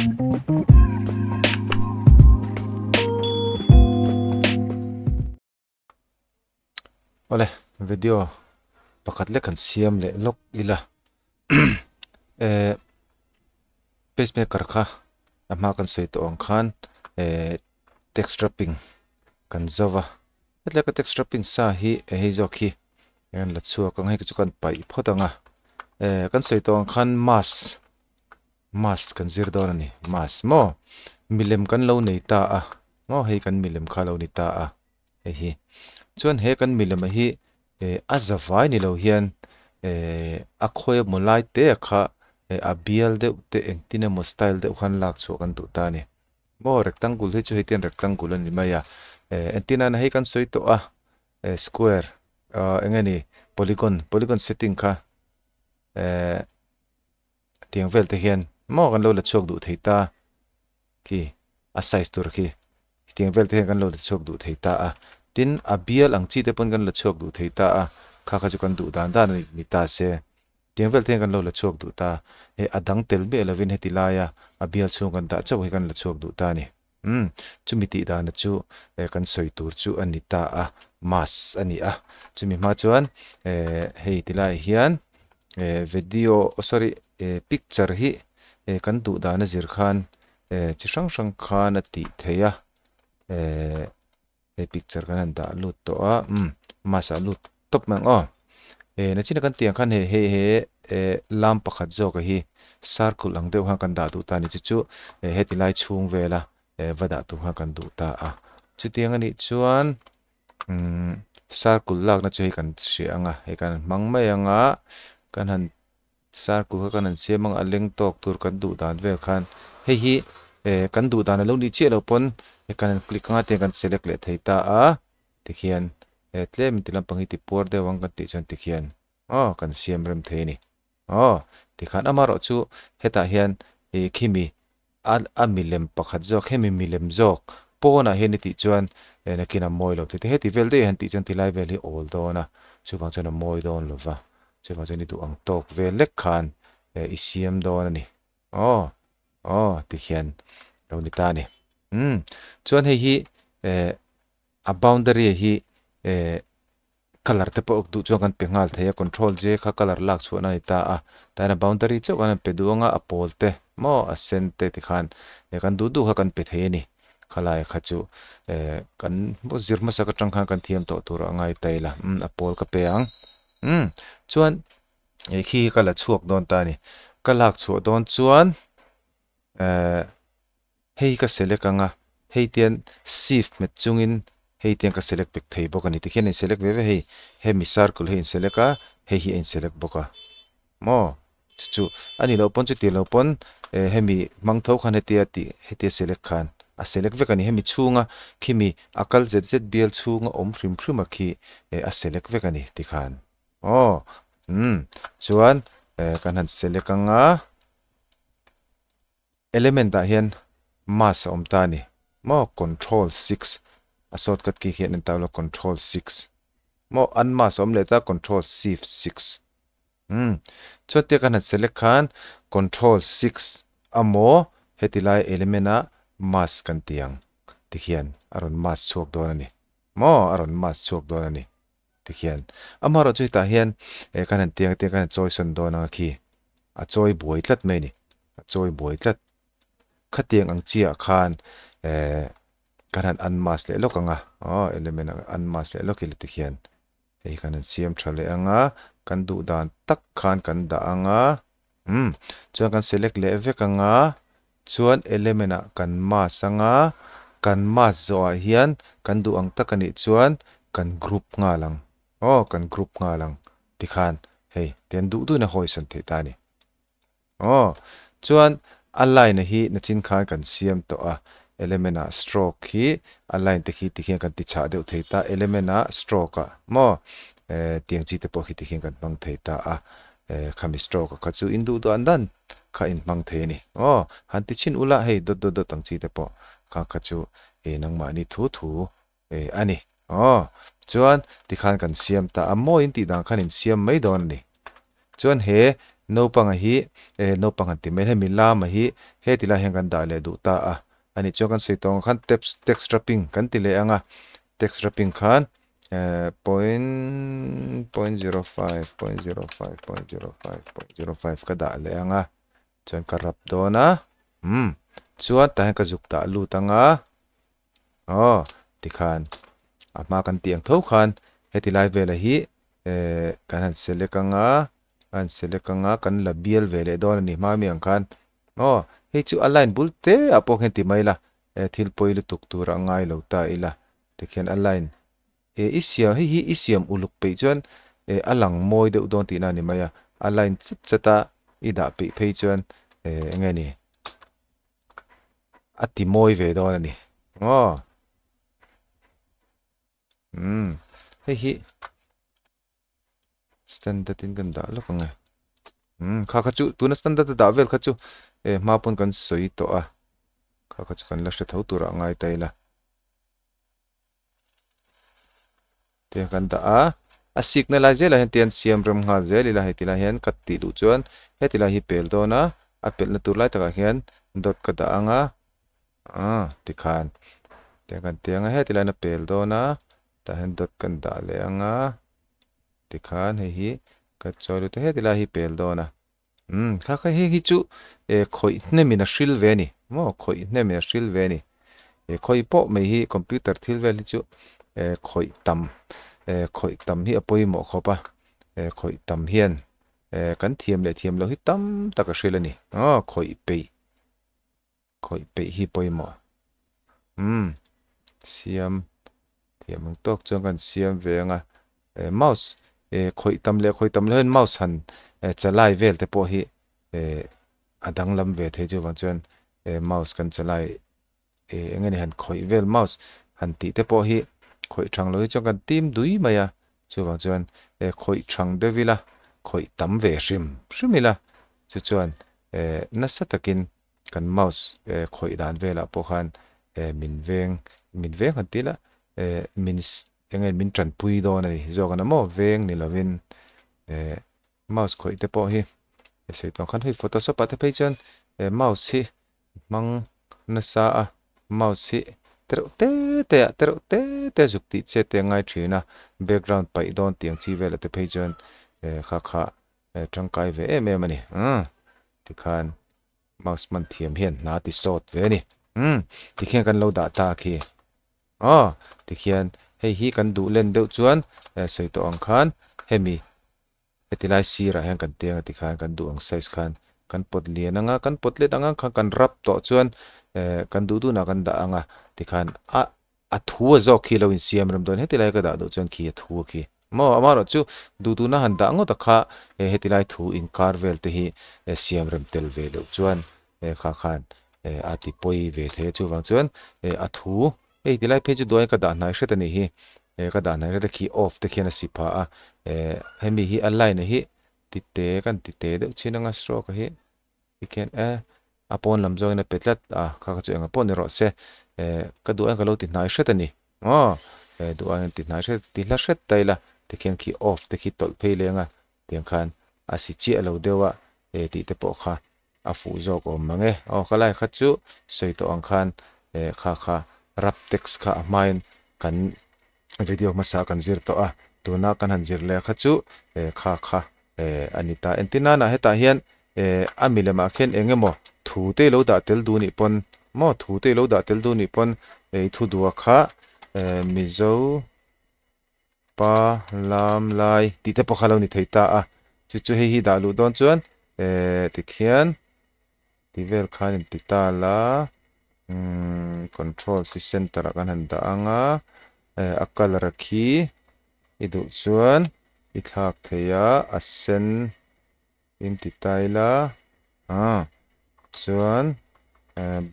Oleh video pakat le kan siam le lok ila pacemaker kha ama kan sei to ong khan text strapping kan zawa etle ka text strapping sa hi hei zoki yan la chu ka ngai chu kan pai photanga kan sei to ong khan mas kan zir don ani mas mo milem kan lo nei ta a mo hei kan milem kha lo ni ta a hi chuan he kan milem hi azawai ni lo hian a khoi mulai te kha a bial de te engtina mo style de khan lak chu kan tu ta ni mo rectangle hi chu hetian rectangle ani maya engtina na he kan soi to a square engani polygon setting kha tiang vel te hian mo kan lo la chok du theita ki a size tur ki tiang vel te kan lo la chok du theita a tin a bial ang chi te pon kan la chok du theita a kha kha chu kan du dan ni ta se tiang vel te kan lo la chok du ta adang tel be lovin hetilaya a bial chu kan da chau hi kan la chok du ta ni chumi ti da na chu kan soi tur chu ani ta a mas ani a chumi ma chuan hei tilai hian video sorry picture hi kan du da na zir khan chi sang khan ati theya picture kan da lut to a masa lut top mang o na china kan tiang khan he lam pakhat zo ka hi circle ang deuh ha kan da du ta ni chu hetilai chung vela vada tu ha kan du ta a chu tiang ani chuan circle lak na chu hi kan si anga he kan mang mai anga kan han circle kan han siam ang aleng tok tur kan du dan vel khan hei hi kan du dan lo ni che lo pon kan click nga te kan select le theita a tikhian tlem tilam pangi ti por de wang kan ti chan tikhian kan siam rem the ni tikhan amaro chu heta hian khimi a milem pakhat zo khemi milem zok pona he ni ti chuan nakina moi lo te heti vel de han ti chan tilai vel hi ol dona chu wang chana moi don lova chu wang chani tu ang tok vel lek khan isiam don ani tikhian lo ni ta ni chuan hei hi a boundary hi color te pok du chuan kan pengal theya control j kha color lak chuan ani ta a ta na boundary chu kan pe duanga a pol te mo a sen te ti khan kan du kha kan pe the ni khalai kha chu kan bo zirma sa ka tang khan kan thiam to tur angai taila a pol ka pe ang chuan khi kala chuak don ta ni kalak chu don chuan hei ka select anga hei tian shift met chungin hei tian ka select pek thei bok ani tikhian select ve hei mi circle hei select a hei hi select boka mo chu ani lo pon chu ti lo pon hemi mang tho khan hetia select khan a select vek ani hemi chunga khimi akal zbl chunga om phrim a khi a select vek ani tikhan chuan kan han select anga element da hian mas om ta ni mo control 6 a shortcut key hian ta lo control 6 mo an mas om le ta control shift 6 chote kan select khan control 6 amo hetilai element a mas kan tiang tikhian aron mas chok don ani mo aron mas chok don ani tikhian amaro chui ta hian kan tiang te kan choice on don a khi a choi buai tlat me ni a choi buai tlat khatiang ang chia khan kan an mas le lokanga element an mas le lokil tikhian ei kan siam thale anga kan du dan tak khan kan da anga chuan kan select le vekanga chuan element a kan mas anga kan mas zo a hian kan du ang takani chuan kan group nga lang kan group nga lang tikhan hei ten du na hoisan the ta ni chuan align hi na chin khan kan siam to a element a stroke hi align te hi tikhian kan ti cha deuh theita element a stroke a mo tiang chi te po hi tikhian kan bang theita a khami stroke kha chu indu do andan kha in bang the ni han ti chin ula hei dot tang chi te po kha chu nangma ni thu ani chuan tikhan kan siam ta amo in ti dang khan in siam mai don ni chuan he no pang hi no pang ti me he mi lam hi he ti la hen kan da le du ta a ani cho kan sei tong khan text wrapping kan ti le anga text wrapping khan point 0.05 ka da le anga chuan ka rap do na chuan ta ka zuk ta lu tanga ti khan ama kan tiang tho khan heti lai vela hi kan han select anga kan la bial vele don ni ma mi ang khan hei chu align bulte apok hen ti mai la thil poilu tuk tur angai lo ta ila tikhen align isiam hi isiam uluk pe chuan alang moi de don ti na ni maya align chata ida pe pe chuan nge ni ati moi ve don ni hi standard in kan da lo kanga kha chu tuna standard da vel kha chu ma pon kan soi to a kha chu kan la hre thau tur angai taila te kan da a signalize la hen tian siam ram nga zel ila hetila hen kat ti du chuan hetila hi pel do na a pel na tur lai taka hian dot ka da anga ti khan te kan tianga hetila na pel do na ta hen dot kan da le anga ti khan hi ka cholu te hetila hi pel do na kha hi chu khoi hne mina hril ve ni khoi hne mina hril ve ni khoi po mai hi computer thil vel chu khoi tam hi apoi mo khopa khoi tam hian kan thiam lo hi tam taka hril ani khoi pe hi poi mo siam thiam tok chong kan siam ve anga mouse khoi tam le hen mouse han chalai vel te po hi adang lam ve the chu wang chuan mouse kan chalai engani han khoi vel mouse han ti te po hi khoi thang lo hi chong kan tim dui maya chu wang chuan khoi thang de vila khoi tam ve shrimila chu chuan na satakin kan mouse khoi dan vela po khan min veng han tila min tran pui do na zo kan mo veng ni lovin mouse khoi te po hi sei tong khan hui photoshop ate pe chuan mouse hi mang na sa a mouse hi te zukti che te ngai thina background pai don tiang chi vela te pe chuan kha tangkai ve mani ti khan mouse man thiam hian na ti sot ve ni ti khian kan lo da ta khi ti khian hei hi kan du len deuh chuan sei to ang khan hemi etilai sira hen kan tiang ti khan kan du ang size khan kan pot lian anga kan pot let anga kan rap to chuan kan du na kan da anga ti khan a thu zo khilo in siam ram don hetilai ka da do chuan khi thu khi mo amaro chu du na han da ngo ta kha hetilai thu in carvel te hi siam ram tel ve lo chuan kha khan ati poi ve the chu wang chuan a thu hetilai phe chu doi ka da nai hret ani hi ka da nai hret khi off te khian a sipa a hemi hi align hi ti te de chinanga stroke hi iken apon lam zo na petlat kha chu anga pon ro se ka du an ka lo ti nai hret ani du an ti nai hret ti la hret taila te khian khi off te khi tol phei lenga tiang khan a si chi alo dewa ti te po kha a fu zo ko mange kalai kha chu sei to ang khan kha rap text kha main kan video masa kan zir to tuna kan han zir le kha chu kha anita antenna na heta hian amilema khen engemo thu te lo da tel du ni pon mo thu te lo da tel du ni pon thu duwa kha mizo pa lam lai ti te po khalo ni theita chu hi da lu don chuan ti khian ti vel khan ti ta la control si center kan han da anga akal rakhi idu chuan ithak theya asen in ti taila chuan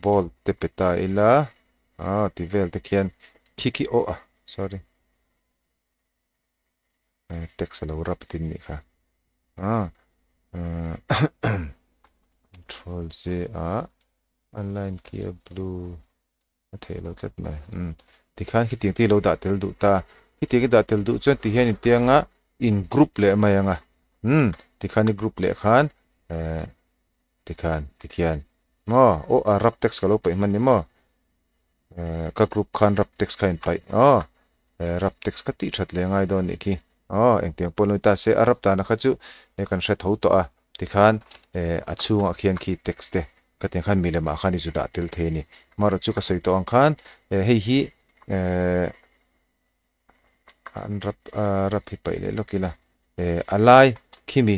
ball te peta ila ti vel te khian khiki sorry text lo rap tin ni kha control c align kia blue the lo chat mai ti khan hi ti lo da tel du ta hi ti da tel du chuan ti hian tianga in group le mai anga ti khan group le khan ti khian mo o rap text ka lo pe man ni mo ka group khan rap text khain pai rap text ka ti that le ngai don ni ki eng tiang pon ta se arab ta na kha chu kan hre tho to a ti khan a chunga khian khi text te ka te khan milema khani chu da tel the ni maro chu ka sei to ang khan hei hi an rap hi pai le lokila alai khimi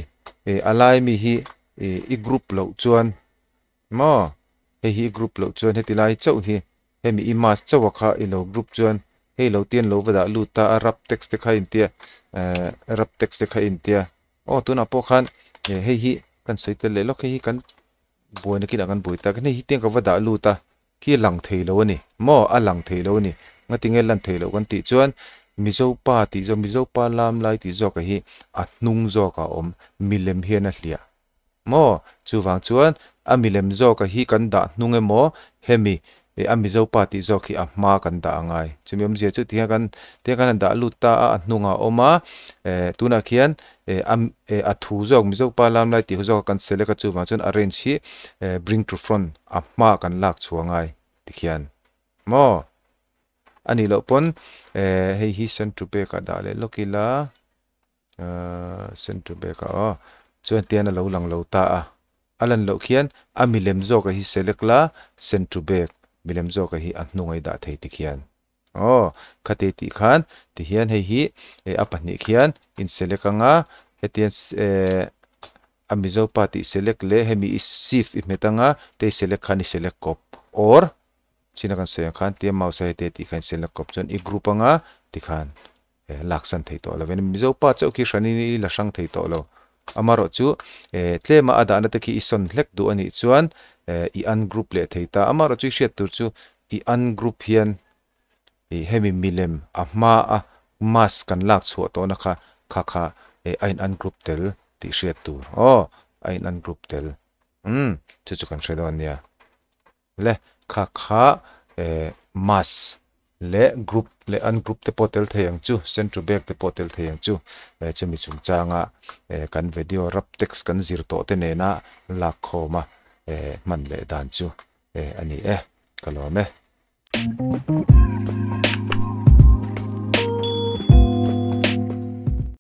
alai mi hi i group lo chuan mo hi group lo chuan heti lai chau hi hemi i mas chau kha i lo group chuan hei lo tian lo wada lu ta rap text te kha in tia rap text te kha in tia tuna po khan hei hi kan sei te le lok hi kan boi na ki kan boi ta kan hi tiang ka wada lu ta ki lang thei lo ni mo a lang thei lo ni ngati nge lan thei lo kan ti chuan mizo pa ti zo mizo pa lam lai ti zo ka hi a hnung zo ka om milem hian a hlia mo chu wang chuan a milem zo ka hi kan da hnung e mo hemi a mizo pa ti zo khi a ma kan da angai chumiom zia chu tia kan da lu ta a hnunga oma tuna khian a thu zo mizo pa lam lai ti zo kan select chu wang chuan arrange hi bring to front a ma kan lak chuangai ti khian mo ani lo pon hei hi send to back a da le lokila send to back chuan tian a lo lang lo ta alan lo khian a milem zo ka hi select la send to back milem zo ka hi a hnungai da thei ti khian khate ti khan ti hian hei hi a pahni khian in select anga hetian a mizo pa ti select le hemi is shift i metanga te select khani select kop or china kan se khan ti mouse te ti khan select kop chon i group anga ti khan laksan thei to lo ven mizo pa chau ki shani la sang thei to lo amaro chu tlema ada na te ki ison hlek du ani chuan i an group le theita amaro chu shet tur chu i an group hian i hemi milem a ma a mas kan lak chu to na kha ain an group tel ti shet tur ain an group tel chu kan shedon nia le kha mas le group le an group te portal theyang chu central back te portal theyang chu chemi chung changa kan video rap text kan zir to te ne na la khoma man le dan chu ani kalome